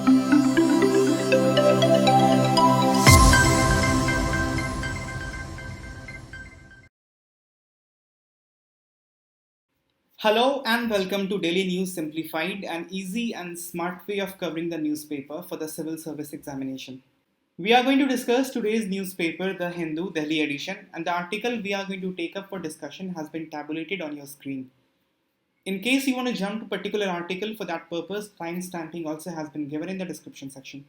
Hello and welcome to Daily News Simplified, an easy and smart way of covering the newspaper for the civil service examination. We are going to discuss today's newspaper, The Hindu, Delhi edition, and the article we are going to take up for discussion has been tabulated on your screen. In case you want to jump to a particular article for that purpose, time stamping also has been given in the description section.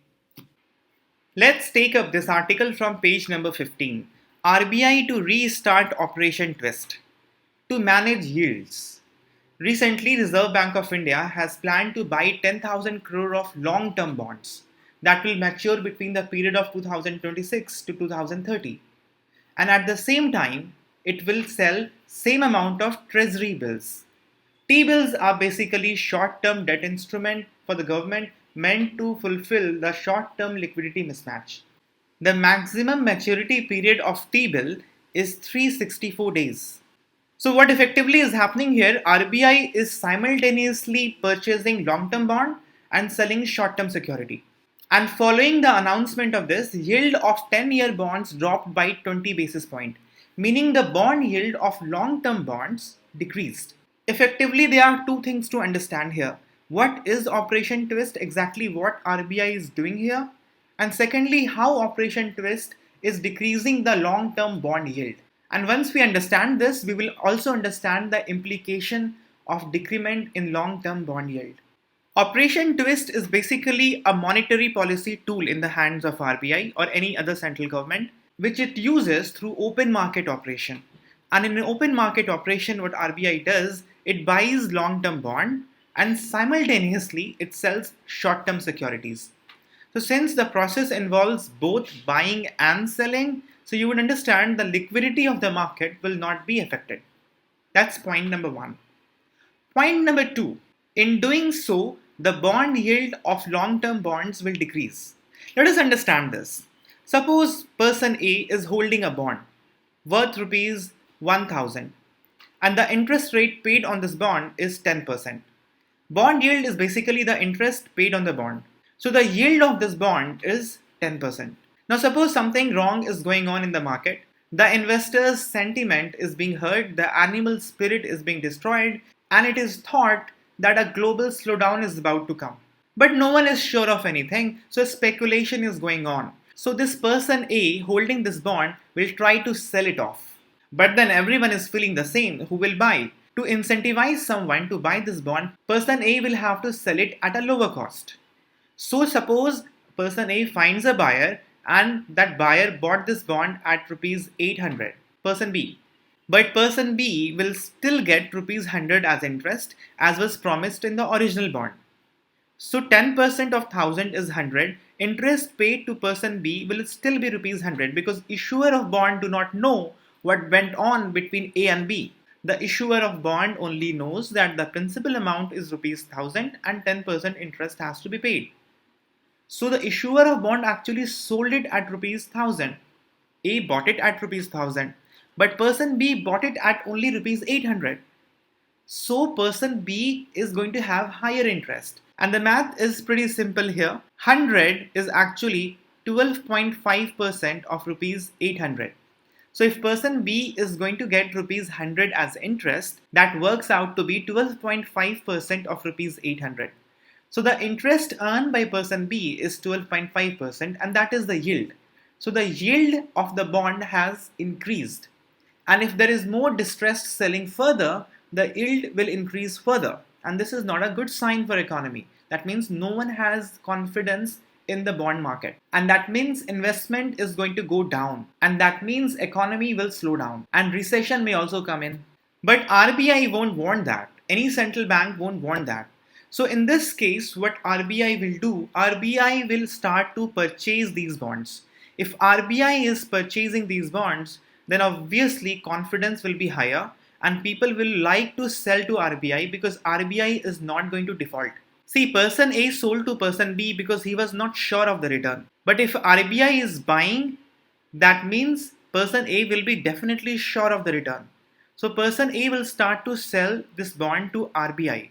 Let's take up this article from page number 15. RBI to restart Operation Twist to manage yields. Recently, Reserve Bank of India has planned to buy 10,000 crore of long-term bonds that will mature between the period of 2026 to 2030. And at the same time, it will sell same amount of treasury bills. T-bills are basically short-term debt instrument for the government meant to fulfill the short-term liquidity mismatch. The maximum maturity period of T-bill is 364 days. So what effectively is happening here, RBI is simultaneously purchasing long-term bond and selling short-term security. And following the announcement of this, yield of 10-year bonds dropped by 20 basis point, meaning the bond yield of long-term bonds decreased. Effectively, there are two things to understand here. What is Operation Twist, exactly what RBI is doing here? And secondly, how Operation Twist is decreasing the long-term bond yield. And once we understand this, we will also understand the implication of decrement in long-term bond yield. Operation Twist is basically a monetary policy tool in the hands of RBI or any other central government, which it uses through open market operation. And in an open market operation, what RBI does, it buys long-term bond and simultaneously it sells short-term securities. So since the process involves both buying and selling, so you would understand the liquidity of the market will not be affected. That's point number one. Point number two, in doing so, the bond yield of long-term bonds will decrease. Let us understand this. Suppose person A is holding a bond worth rupees 1000 and the interest rate paid on this bond is 10%. Bond yield is basically the interest paid on the bond. So the yield of this bond is 10%. Now suppose something wrong is going on in the market. The investor's sentiment is being hurt, the animal spirit is being destroyed, and it is thought that a global slowdown is about to come. But no one is sure of anything, so speculation is going on. So this person A holding this bond will try to sell it off. But then everyone is feeling the same, who will buy? To incentivize someone to buy this bond, person A will have to sell it at a lower cost. So suppose person A finds a buyer and that buyer bought this bond at rupees 800, person B. But person B will still get rupees 100 as interest as was promised in the original bond. So 10% of 1000 is 100. Interest paid to person B will still be rupees 100 because issuer of bond do not know what went on between A and B. The issuer of bond only knows that the principal amount is rupees 1000 and 10% interest has to be paid. So the issuer of bond actually sold it at rupees 1000. A bought it at rupees 1000, but person B bought it at only rupees 800. So person B is going to have higher interest. And the math is pretty simple here. 100 is actually 12.5% of rupees 800. So if person B is going to get rupees 100 as interest, that works out to be 12.5% of rupees 800. So the interest earned by person B is 12.5% and that is the yield. So the yield of the bond has increased. And if there is more distressed selling further, the yield will increase further. And this is not a good sign for economy. That means no one has confidence in the bond market. And that means investment is going to go down. And that means economy will slow down. And recession may also come in. But RBI won't want that. Any central bank won't want that. So in this case, what RBI will do, RBI will start to purchase these bonds. If RBI is purchasing these bonds, then obviously confidence will be higher and people will like to sell to RBI because RBI is not going to default. See, person A sold to person B because he was not sure of the return. But if RBI is buying, that means person A will be definitely sure of the return. So person A will start to sell this bond to RBI.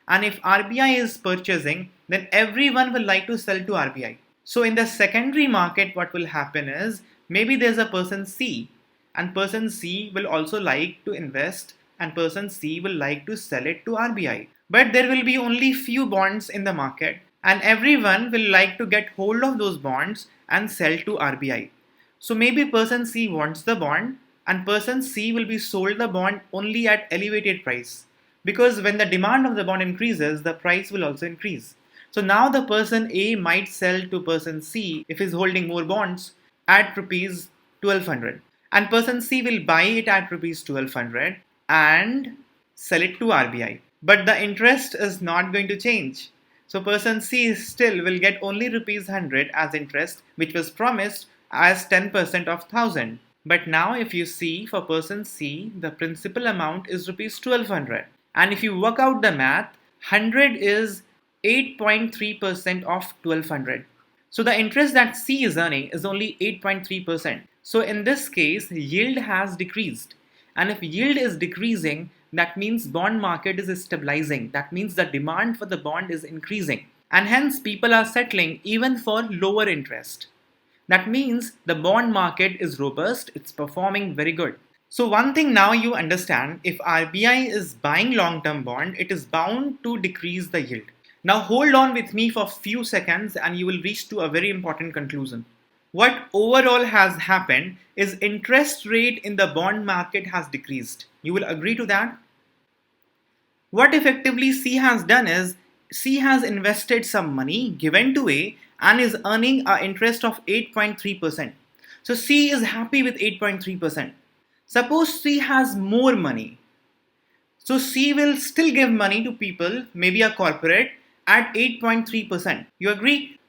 And if RBI is purchasing, then everyone will like to sell to RBI. So in the secondary market, what will happen is maybe there's a person C, and person C will also like to invest, and person C will like to sell it to RBI. But there will be only few bonds in the market, and everyone will like to get hold of those bonds and sell to RBI. So maybe person C wants the bond, and person C will be sold the bond only at elevated price, because when the demand of the bond increases, the price will also increase. So now the person A might sell to person C if he's holding more bonds at rupees 1200, and person C will buy it at rupees 1200 and sell it to RBI. But the interest is not going to change. So person C still will get only rupees 100 as interest, which was promised as 10% of 1000. But now if you see, for person C, the principal amount is rupees 1200. And if you work out the math, 100 is 8.3% of 1200. So the interest that C is earning is only 8.3%. So in this case, yield has decreased. And if yield is decreasing, that means bond market is stabilizing. That means the demand for the bond is increasing. And hence people are settling even for lower interest. That means the bond market is robust, it's performing very good. So one thing now you understand, if RBI is buying long-term bond, it is bound to decrease the yield. Now hold on with me for a few seconds and you will reach to a very important conclusion. What overall has happened is interest rate in the bond market has decreased. You will agree to that? What effectively C has done is, C has invested some money given to A and is earning an interest of 8.3%. So C is happy with 8.3%. Suppose C has more money. So C will still give money to people, maybe a corporate, at 8.3%. You agree?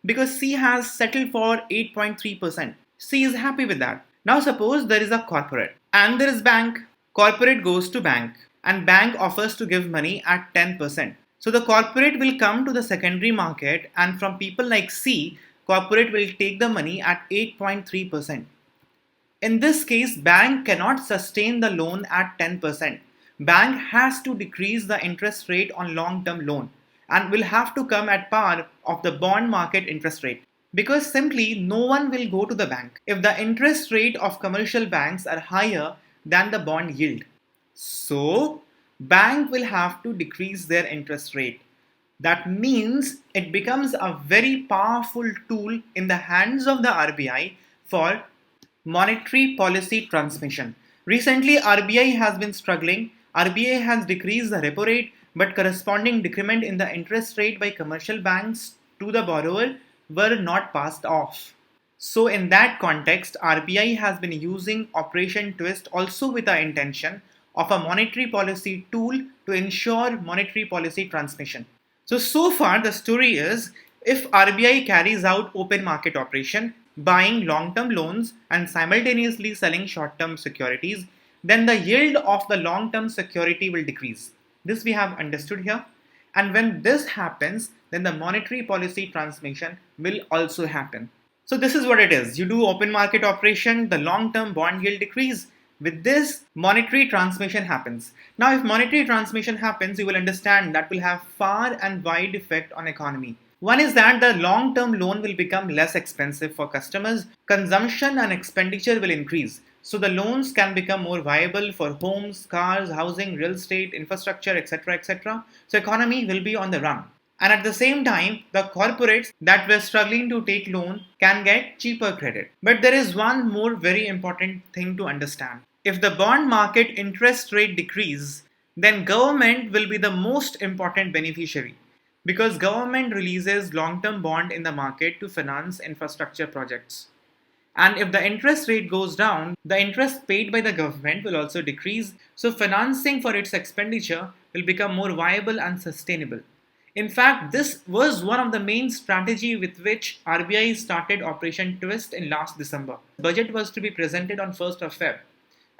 Because C has settled for 8.3%. C is happy with that. Now suppose there is a corporate and there is bank. Corporate goes to bank and bank offers to give money at 10%. So the corporate will come to the secondary market, and from people like C, corporate will take the money at 8.3%. In this case, bank cannot sustain the loan at 10%. Bank has to decrease the interest rate on long-term loan and will have to come at par of the bond market interest rate, because simply no one will go to the bank if the interest rate of commercial banks are higher than the bond yield. So bank will have to decrease their interest rate. That means it becomes a very powerful tool in the hands of the RBI for monetary policy transmission. Recently, RBI has been struggling. RBI has decreased the repo rate, but corresponding decrement in the interest rate by commercial banks to the borrower were not passed off. So in that context, RBI has been using Operation Twist also with the intention of a monetary policy tool to ensure monetary policy transmission. So far the story is, if RBI carries out open market operation, buying long-term loans and simultaneously selling short-term securities, then the yield of the long-term security will decrease. This we have understood here. And when this happens, then the monetary policy transmission will also happen. So this is what it is. You do open market operation, the long-term bond yield decrease. With this, monetary transmission happens. Now, if monetary transmission happens, you will understand that will have far and wide effect on economy. One is that the long-term loan will become less expensive for customers. Consumption and expenditure will increase. So the loans can become more viable for homes, cars, housing, real estate, infrastructure, etc., etc. So economy will be on the run. And at the same time, the corporates that were struggling to take loan can get cheaper credit. But there is one more very important thing to understand. If the bond market interest rate decrease, then government will be the most important beneficiary, because government releases long-term bond in the market to finance infrastructure projects. And if the interest rate goes down, the interest paid by the government will also decrease. So financing for its expenditure will become more viable and sustainable. In fact, this was one of the main strategy with which RBI started Operation Twist in last December. The budget was to be presented on 1st of Feb.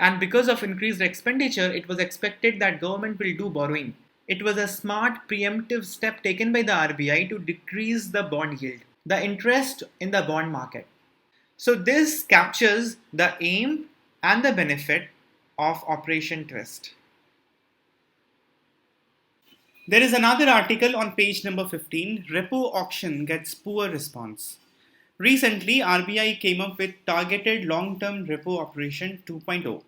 And because of increased expenditure, it was expected that government will do borrowing. It was a smart preemptive step taken by the RBI to decrease the bond yield, the interest in the bond market. So this captures the aim and the benefit of Operation Twist. There is another article on page number 15, Repo auction gets poor response. Recently, RBI came up with targeted long-term repo operation 2.0.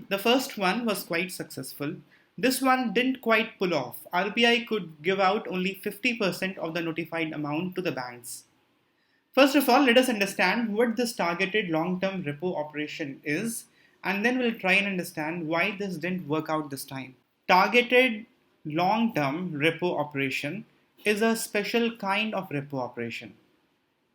The first one was quite successful. This one didn't quite pull off. RBI could give out only 50% of the notified amount to the banks. First of all, let us understand what this targeted long-term repo operation is, and then we'll try and understand why this didn't work out this time. Targeted long-term repo operation is a special kind of repo operation.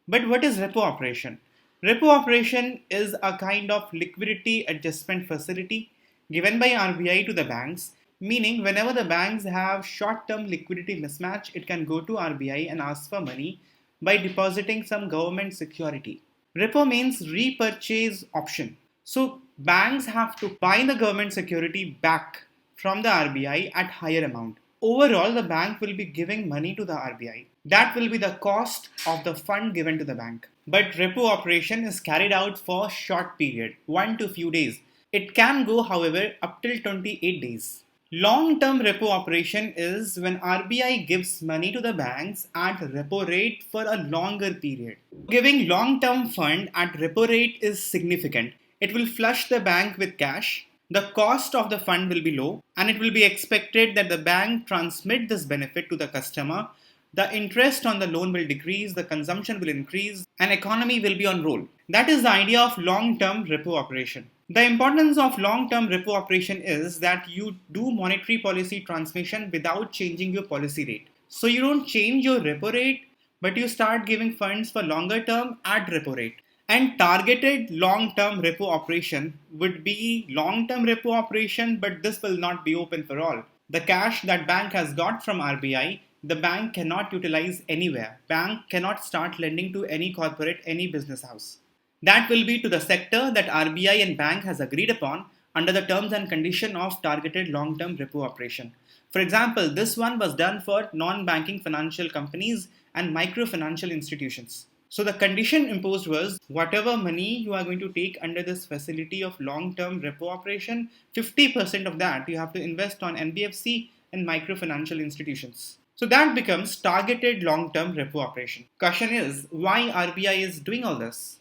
But what is repo operation? Repo operation is a kind of liquidity adjustment facility given by RBI to the banks, meaning whenever the banks have short-term liquidity mismatch, it can go to RBI and ask for money by depositing some government security. Repo means repurchase option. So banks have to buy the government security back from the RBI at higher amount. Overall, the bank will be giving money to the RBI. That will be the cost of the fund given to the bank. But repo operation is carried out for short period, 1 to few days. It can go, however, up till 28 days. Long-term repo operation is when RBI gives money to the banks at repo rate for a longer period. Giving long-term fund at repo rate is significant. It will flush the bank with cash. The cost of the fund will be low, and it will be expected that the bank transmit this benefit to the customer. The interest on the loan will decrease, the consumption will increase, and economy will be on roll. That is the idea of long-term repo operation. The importance of long-term repo operation is that you do monetary policy transmission without changing your policy rate. So you don't change your repo rate, but you start giving funds for longer term at repo rate. And targeted long-term repo operation would be long-term repo operation, but this will not be open for all. The cash that bank has got from RBI, the bank cannot utilize anywhere. Bank cannot start lending to any corporate, any business house. That will be to the sector that RBI and bank has agreed upon under the terms and condition of targeted long-term repo operation. For example, this one was done for non-banking financial companies and microfinancial institutions. So the condition imposed was whatever money you are going to take under this facility of long-term repo operation, 50% of that you have to invest on NBFC and microfinancial institutions. So that becomes targeted long-term repo operation. Question is, why RBI is doing all this?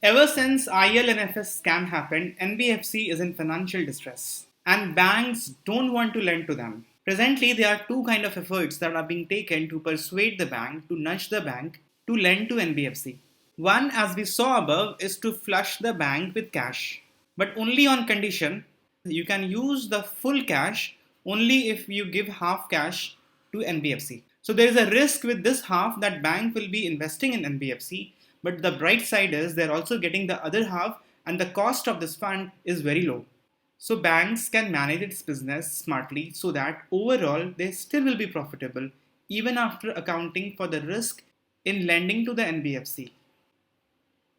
Ever since IL&FS scam happened, NBFC is in financial distress and banks don't want to lend to them. Presently, there are two kinds of efforts that are being taken to persuade the bank, to nudge the bank to lend to NBFC. One, as we saw above, is to flush the bank with cash, but only on condition you can use the full cash only if you give half cash to NBFC. So there is a risk with this half that bank will be investing in NBFC, but the bright side is they're also getting the other half and the cost of this fund is very low. So banks can manage its business smartly so that overall they still will be profitable even after accounting for the risk in lending to the NBFC.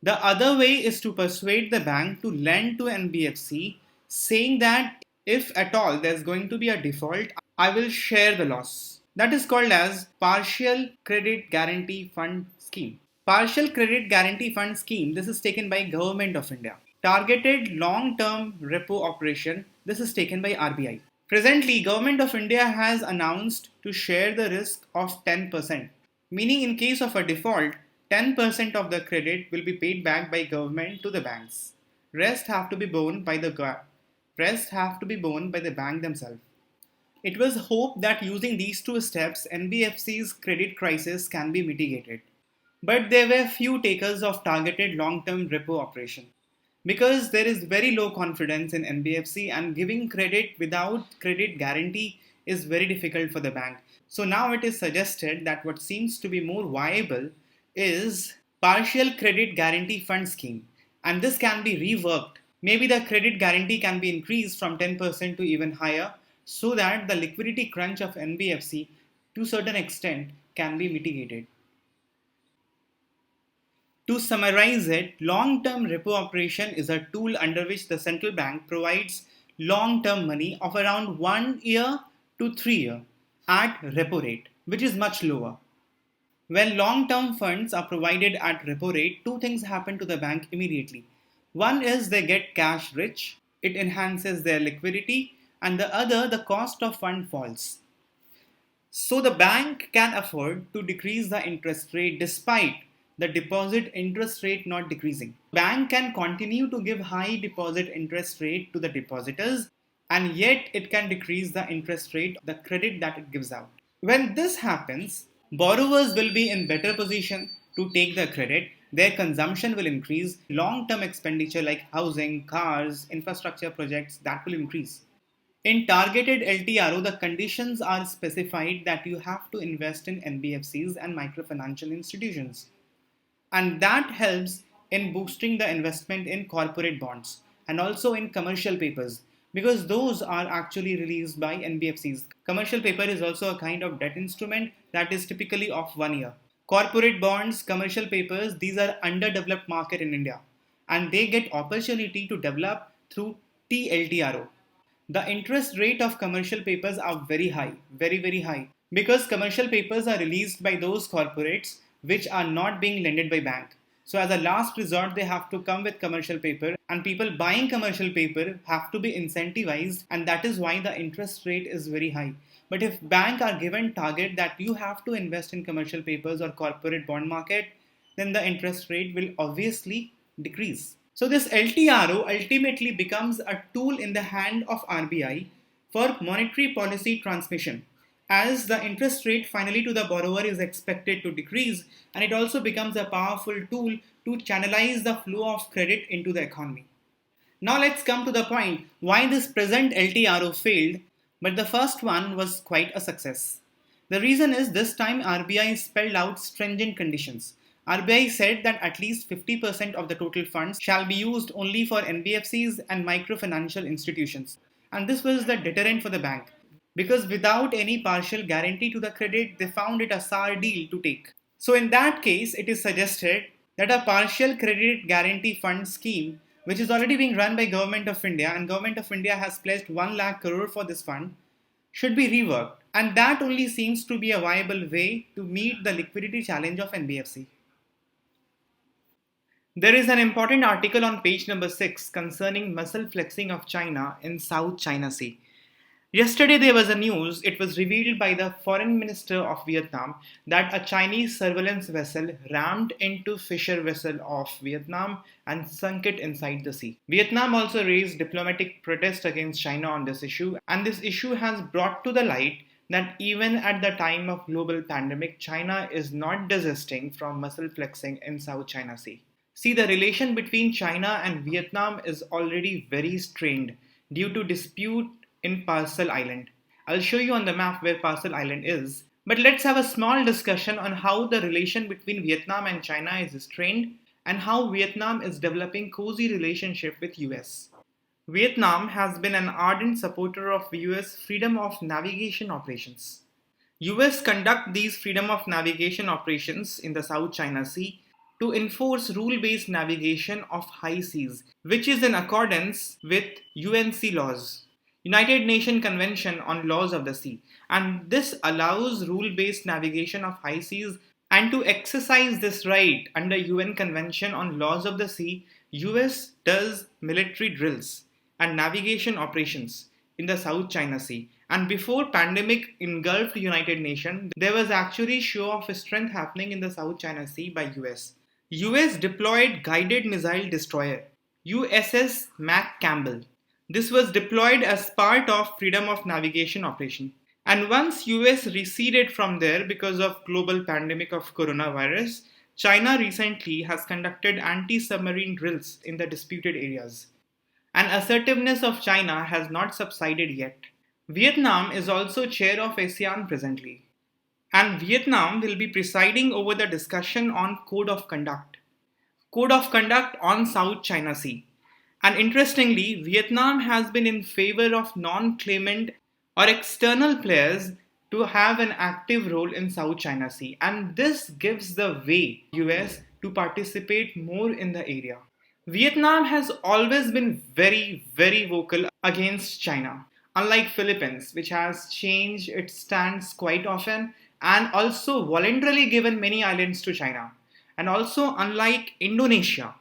The other way is to persuade the bank to lend to NBFC, saying that if at all there's going to be a default, I will share the loss. That is called as Partial Credit Guarantee Fund Scheme. Partial Credit Guarantee Fund Scheme, this is taken by Government of India. Targeted long-term repo operation, this is taken by RBI. Presently, Government of India has announced to share the risk of 10%. Meaning in case of a default, 10% of the credit will be paid back by government to the banks. Rest have to be borne by the bank themselves. It was hoped that using these two steps, NBFC's credit crisis can be mitigated. But there were few takers of targeted long-term repo operation. Because there is very low confidence in NBFC and giving credit without credit guarantee is very difficult for the bank. So now it is suggested that what seems to be more viable is Partial Credit Guarantee Fund Scheme, and this can be reworked. Maybe the credit guarantee can be increased from 10% to even higher so that the liquidity crunch of NBFC to a certain extent can be mitigated. To summarize it, long-term repo operation is a tool under which the central bank provides long-term money of around 1 year to 3 years at repo rate, which is much lower. When long-term funds are provided at repo rate, two things happen to the bank immediately. One is they get cash rich, it enhances their liquidity, and the other, the cost of fund falls. So the bank can afford to decrease the interest rate despite the deposit interest rate not decreasing. Bank can continue to give high deposit interest rate to the depositors, and yet it can decrease the interest rate, the credit that it gives out. When this happens, borrowers will be in better position to take the credit. Their consumption will increase. Long-term expenditure like housing, cars, infrastructure projects, that will increase. In targeted LTRO, the conditions are specified that you have to invest in NBFCs and microfinancial institutions. And that helps in boosting the investment in corporate bonds and also in commercial papers because those are actually released by NBFCs. Commercial paper is also a kind of debt instrument that is typically of 1 year. Corporate bonds, commercial papers, these are underdeveloped market in India and they get opportunity to develop through TLTRO. The interest rate of commercial papers are very high, very high, because commercial papers are released by those corporates which are not being lended by bank. So as a last resort, they have to come with commercial paper, and people buying commercial paper have to be incentivized, and that is why the interest rate is very high. But if bank are given target that you have to invest in commercial papers or corporate bond market, then the interest rate will obviously decrease. So this LTRO ultimately becomes a tool in the hand of RBI for monetary policy transmission, as the interest rate finally to the borrower is expected to decrease, and it also becomes a powerful tool to channelize the flow of credit into the economy. Now let's come to the point why this present LTRO failed, but the first one was quite a success. The reason is this time RBI spelled out stringent conditions. RBI said that at least 50% of the total funds shall be used only for NBFCs and microfinancial institutions. And this was the deterrent for the bank because without any partial guarantee to the credit, they found it a sour deal to take. So in that case, it is suggested that a partial credit guarantee fund scheme, which is already being run by Government of India, and Government of India has pledged 1 lakh crore for this fund, should be reworked. And that only seems to be a viable way to meet the liquidity challenge of NBFC. There is an important article on page number 6 concerning muscle flexing of China in South China Sea. Yesterday there was a news, it was revealed by the foreign minister of Vietnam that a Chinese surveillance vessel rammed into fisher vessel of Vietnam and sunk it inside the sea. Vietnam also raised diplomatic protest against China on this issue, and this issue has brought to the light that even at the time of global pandemic, China is not desisting from muscle flexing in South China Sea. See, the relation between China and Vietnam is already very strained due to dispute in Parcel Island. I'll show you on the map where Parcel Island is. But let's have a small discussion on how the relation between Vietnam and China is strained and how Vietnam is developing cozy relationship with US. Vietnam has been an ardent supporter of US freedom of navigation operations. US conduct these freedom of navigation operations in the South China Sea to enforce rule-based navigation of high seas, which is in accordance with UNC laws. United Nations Convention on Laws of the Sea, and this allows rule-based navigation of high seas, and to exercise this right under UN Convention on Laws of the Sea, US does military drills and navigation operations in the South China Sea. And before pandemic engulfed United Nations, there was actually show of strength happening in the South China Sea by US. US deployed guided missile destroyer USS Mac Campbell. This was deployed as part of freedom of navigation operation. And once US receded from there because of global pandemic of coronavirus, China recently has conducted anti-submarine drills in the disputed areas. And assertiveness of China has not subsided yet. Vietnam is also chair of ASEAN presently. And Vietnam will be presiding over the discussion on Code of Conduct. Code of Conduct on South China Sea. And interestingly, Vietnam has been in favor of non-claimant or external players to have an active role in South China Sea. And this gives the way US to participate more in the area. Vietnam has always been very vocal against China. Unlike Philippines, which has changed its stance quite often and also voluntarily given many islands to China. And also unlike Indonesia,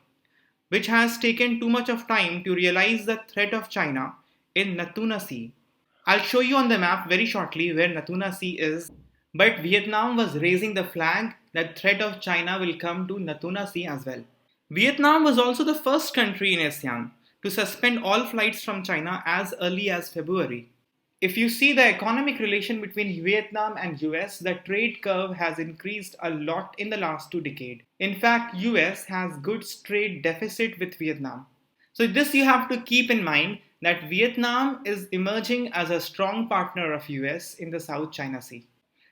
which has taken too much of time to realize the threat of China in Natuna Sea. I'll show you on the map very shortly where Natuna Sea is, but Vietnam was raising the flag that threat of China will come to Natuna Sea as well. Vietnam was also the first country in ASEAN to suspend all flights from China as early as February. If you see the economic relation between Vietnam and US, the trade curve has increased a lot in the last 2 decades. In fact, US has goods trade deficit with Vietnam. So this you have to keep in mind that Vietnam is emerging as a strong partner of US in the South China Sea.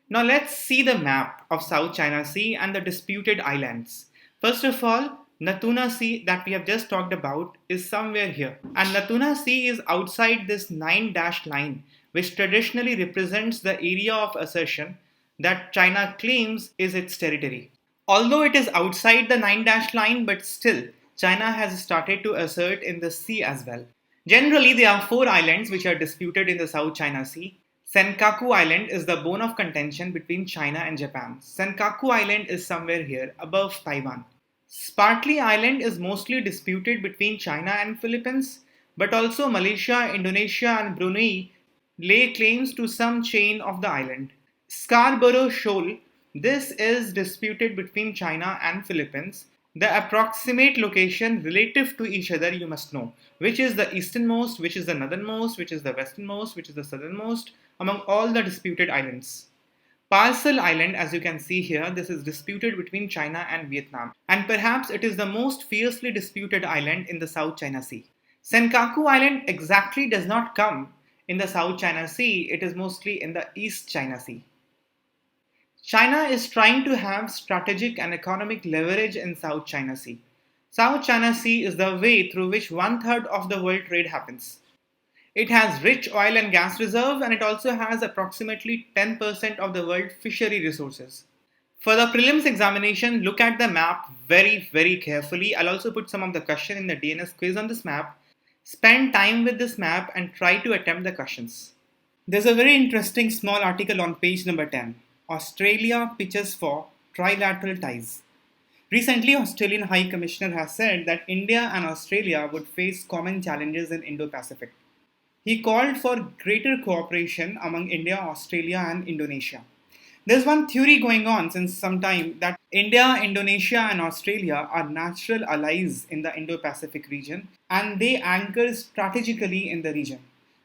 Now let's see the map of South China Sea and the disputed islands. First of all, Natuna Sea that we have just talked about is somewhere here. And Natuna Sea is outside this 9-dashed line, which traditionally represents the area of assertion that China claims is its territory. Although it is outside the 9-dashed line, but still, China has started to assert in the sea as well. Generally, there are 4 islands which are disputed in the South China Sea. Senkaku Island is the bone of contention between China and Japan. Senkaku Island is somewhere here, above Taiwan. Spratly Island is mostly disputed between China and Philippines, but also Malaysia, Indonesia and Brunei lay claims to some chain of the island. Scarborough Shoal, this is disputed between China and Philippines. The approximate location relative to each other you must know, which is the easternmost, which is the northernmost, which is the westernmost, which is the southernmost among all the disputed islands. Parcel Island, as you can see here, this is disputed between China and Vietnam, and perhaps it is the most fiercely disputed island in the South China Sea. Senkaku Island exactly does not come in the South China Sea, it is mostly in the East China Sea. China is trying to have strategic and economic leverage in South China Sea. South China Sea is the way through which 1/3 of the world trade happens. It has rich oil and gas reserve, and it also has approximately 10% of the world fishery resources. For the prelims examination, look at the map very carefully. I'll also put some of the question in the DNS quiz on this map. Spend time with this map and try to attempt the questions. There's a very interesting small article on page number 10. Australia pitches for trilateral ties. Recently, Australian High Commissioner has said that India and Australia would face common challenges in Indo-Pacific. He called for greater cooperation among India, Australia and Indonesia. There's one theory going on since some time that India, Indonesia and Australia are natural allies in the Indo-Pacific region and they anchor strategically in the region,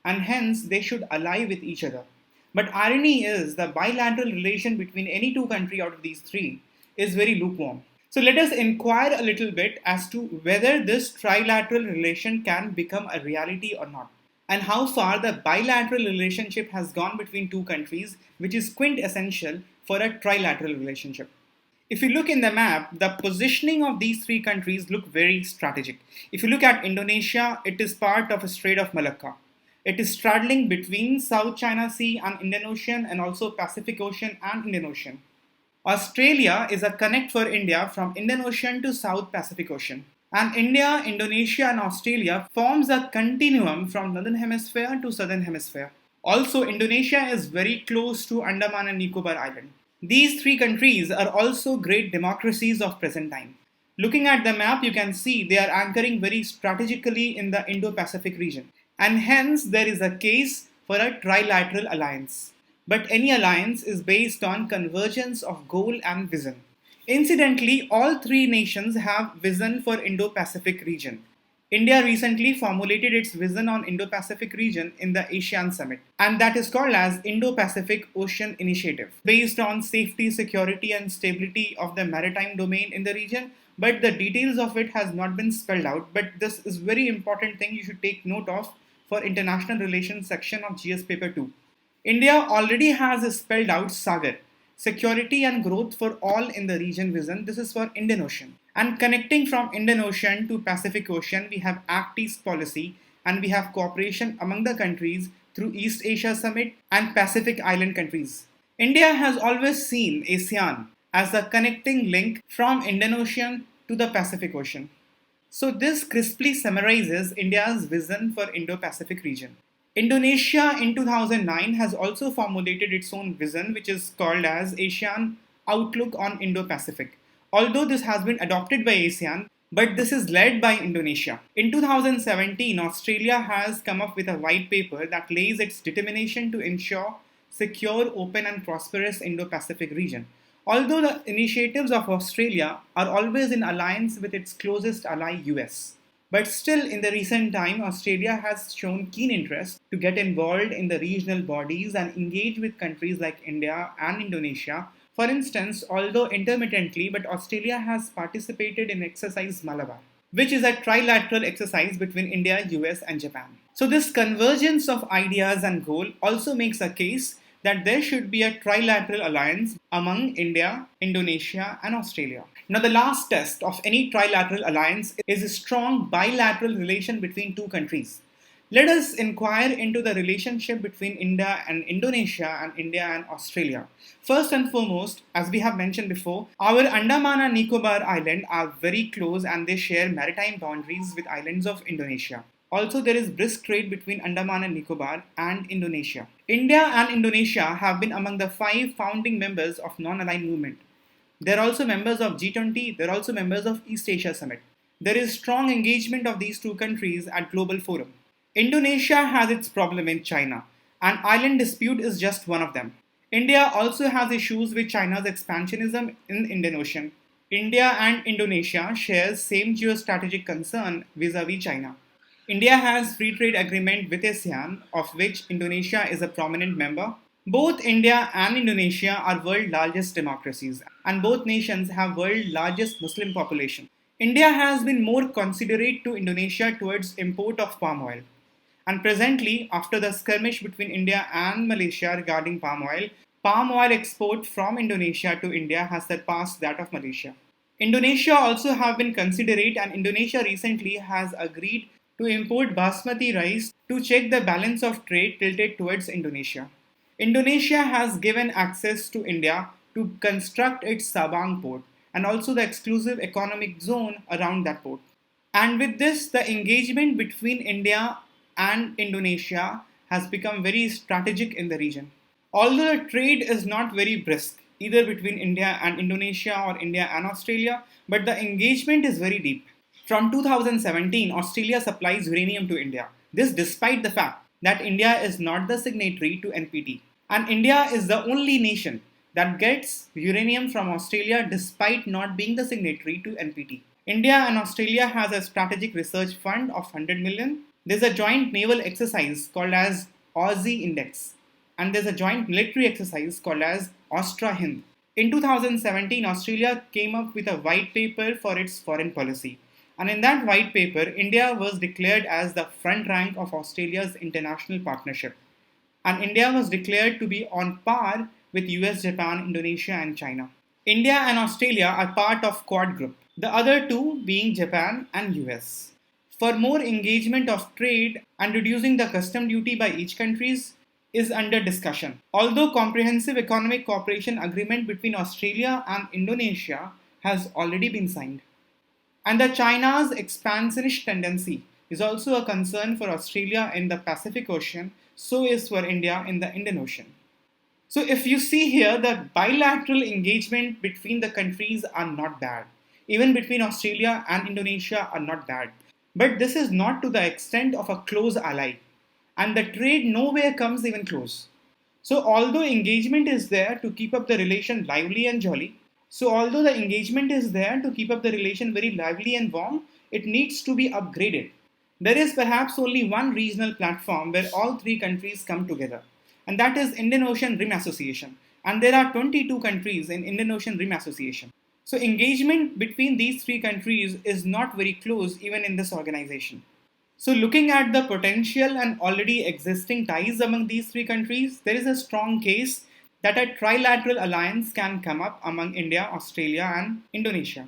and hence they should ally with each other. But irony is the bilateral relation between any 2 countries out of these 3 is very lukewarm. So let us inquire a little bit as to whether this trilateral relation can become a reality or not, and how far the bilateral relationship has gone between 2 countries, which is quintessential for a trilateral relationship. If you look in the map, the positioning of these 3 countries look very strategic. If you look at Indonesia, it is part of a Strait of Malacca. It is straddling between South China Sea and Indian Ocean, and also Pacific Ocean and Indian Ocean. Australia is a connect for India from Indian Ocean to South Pacific Ocean. And India, Indonesia and Australia forms a continuum from Northern Hemisphere to Southern Hemisphere. Also, Indonesia is very close to Andaman and Nicobar Island. These 3 countries are also great democracies of present time. Looking at the map, you can see they are anchoring very strategically in the Indo-Pacific region. And hence there is a case for a trilateral alliance. But any alliance is based on convergence of goal and vision. Incidentally, all 3 nations have vision for Indo-Pacific region. India recently formulated its vision on Indo-Pacific region in the ASEAN Summit, and that is called as Indo-Pacific Ocean Initiative, based on safety, security and stability of the maritime domain in the region. But the details of it has not been spelled out, but this is very important thing you should take note of for International Relations section of GS Paper 2. India already has spelled out SAGAR, Security and Growth for All in the Region vision. This is for Indian Ocean. And connecting from Indian Ocean to Pacific Ocean, we have Act East policy, and we have cooperation among the countries through East Asia Summit and Pacific Island countries. India has always seen ASEAN as the connecting link from Indian Ocean to the Pacific Ocean. So this crisply summarizes India's vision for Indo-Pacific region. Indonesia in 2009 has also formulated its own vision, which is called as ASEAN Outlook on Indo-Pacific. Although this has been adopted by ASEAN, But this is led by Indonesia. In 2017, Australia has come up with a white paper that lays its determination to ensure secure, open, and prosperous Indo-Pacific region. Although the initiatives of Australia are always in alliance with its closest ally US. But still, in the recent time, Australia has shown keen interest to get involved in the regional bodies and engage with countries like India and Indonesia. For instance, although intermittently, but Australia has participated in exercise Malabar, which is a trilateral exercise between India, US, and Japan. So, this convergence of ideas and goal also makes a case that there should be a trilateral alliance among India, Indonesia, and Australia. Now, the last test of any trilateral alliance is a strong bilateral relation between two countries. Let us inquire into the relationship between India and Indonesia and India and Australia. First and foremost, as we have mentioned before, our Andaman and Nicobar Island are very close and they share maritime boundaries with islands of Indonesia. Also, there is brisk trade between Andaman and Nicobar and Indonesia. India and Indonesia have been among the 5 founding members of non-aligned movement. They are also members of G20, they are also members of East Asia Summit. There is strong engagement of these two countries at global forum. Indonesia has its problem in China, and island dispute is just one of them. India also has issues with China's expansionism in Indian Ocean. India and Indonesia share same geostrategic concern vis-a-vis China. India has free trade agreement with ASEAN, of which Indonesia is a prominent member. Both India and Indonesia are world largest democracies, and both nations have world largest Muslim population. India has been more considerate to Indonesia towards import of palm oil. And presently, after the skirmish between India and Malaysia regarding palm oil export from Indonesia to India has surpassed that of Malaysia. Indonesia also have been considerate, and Indonesia recently has agreed to import basmati rice to check the balance of trade tilted towards Indonesia. Indonesia has given access to India to construct its Sabang port and also the exclusive economic zone around that port. And with this, the engagement between India and Indonesia has become very strategic in the region. Although the trade is not very brisk, either between India and Indonesia or India and Australia, but the engagement is very deep. From 2017, Australia supplies uranium to India. This despite the fact that India is not the signatory to NPT. And India is the only nation that gets uranium from Australia despite not being the signatory to NPT. India and Australia has a strategic research fund of 100 million. There's a joint naval exercise called as Aussie Index. And there's a joint military exercise called as Austra-Hind. In 2017, Australia came up with a white paper for its foreign policy. And in that white paper, India was declared as the front rank of Australia's international partnership. And India was declared to be on par with US, Japan, Indonesia, and China. India and Australia are part of Quad Group, the other two being Japan and US. For more engagement of trade and reducing the custom duty by each country is under discussion. Although comprehensive economic cooperation agreement between Australia and Indonesia has already been signed. And the China's expansionist tendency is also a concern for Australia in the Pacific Ocean, so is for India in the Indian Ocean. So if you see here, the bilateral engagement between the countries are not bad. Even between Australia and Indonesia are not bad. But this is not to the extent of a close ally. And the trade nowhere comes even close. So although engagement is there to keep up the relation lively and jolly, very lively and warm, it needs to be upgraded. There is perhaps only one regional platform where all three countries come together, and that is Indian Ocean Rim Association. And there are 22 countries in Indian Ocean Rim Association. So engagement between these three countries is not very close even in this organization. So looking at the potential and already existing ties among these three countries, there is a strong case that a trilateral alliance can come up among India, Australia, and Indonesia.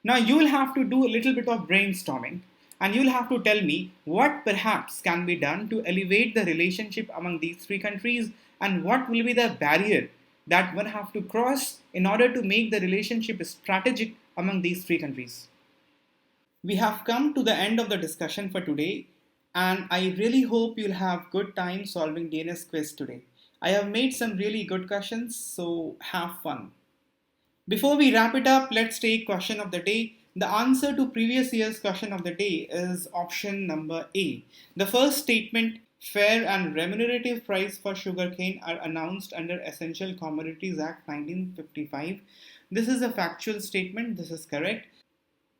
Now you will have to do a little bit of brainstorming and you will have to tell me what perhaps can be done to elevate the relationship among these three countries and what will be the barrier that one have to cross in order to make the relationship strategic among these three countries. We have come to the end of the discussion for today, and I really hope you'll have good time solving DNS quiz today. I have made some really good questions, so have fun. Before we wrap it up, let's take question of the day. The answer to previous year's question of the day is option number A. The first statement, fair and remunerative price for sugarcane are announced under Essential Commodities Act 1955. This is a factual statement. This is correct.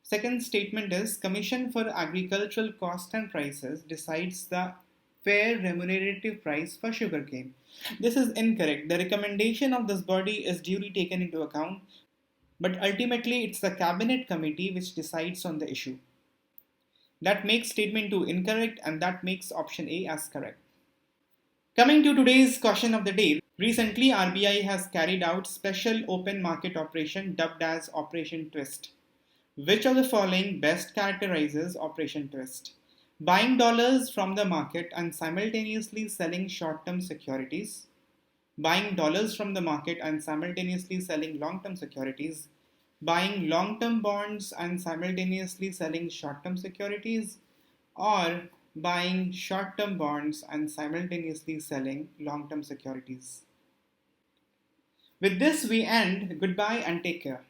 Second statement is Commission for Agricultural Cost and Prices decides the fair remunerative price for sugarcane. This is incorrect. The recommendation of this body is duly taken into account, but ultimately it's the Cabinet Committee which decides on the issue. That makes statement 2 incorrect, and that makes option A as correct. Coming to today's question of the day, recently RBI has carried out special open market operation dubbed as Operation Twist. Which of the following best characterizes Operation Twist? Buying dollars from the market and simultaneously selling short-term securities, buying dollars from the market and simultaneously selling long-term securities, buying long-term bonds and simultaneously selling short-term securities, or buying short-term bonds and simultaneously selling long-term securities. With this, we end. Goodbye and take care.